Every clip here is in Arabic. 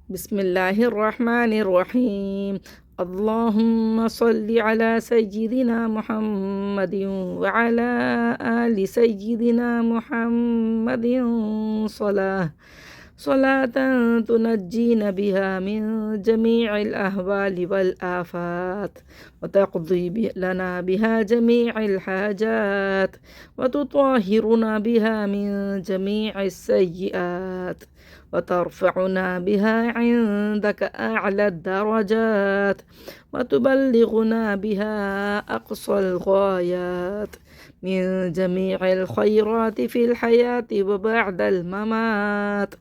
بسم الله الرحمن الرحيم. اللهم صل على سيدنا محمد وعلى آل سيدنا محمد صلاة تنجينا بها من جميع الأهوال والآفات، وتقضي لنا بها جميع الحاجات، وتطهرنا بها من جميع السيئات، وترفعنا بها عندك أعلى الدرجات، وتبلغنا بها أقصى الغايات من جميع الخيرات في الحياة وبعد الممات،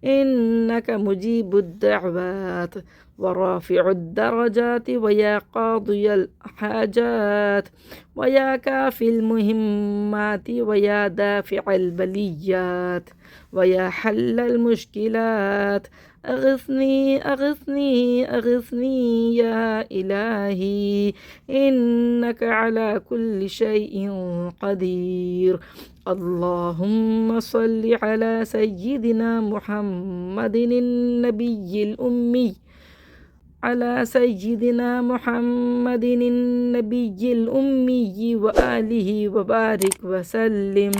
إنك مجيب الدعوات ورافع الدرجات، ويا قاضي الحاجات، ويا كافي المهمات، ويا دافع البليات، ويا حل المشكلات. أغثني أغثني أغثني يا إلهي، إنك على كل شيء قدير. اللهم صل على سيدنا محمد النبي الأمي، على سيدنا محمد النبي الأمي وآله وبارك وسلم.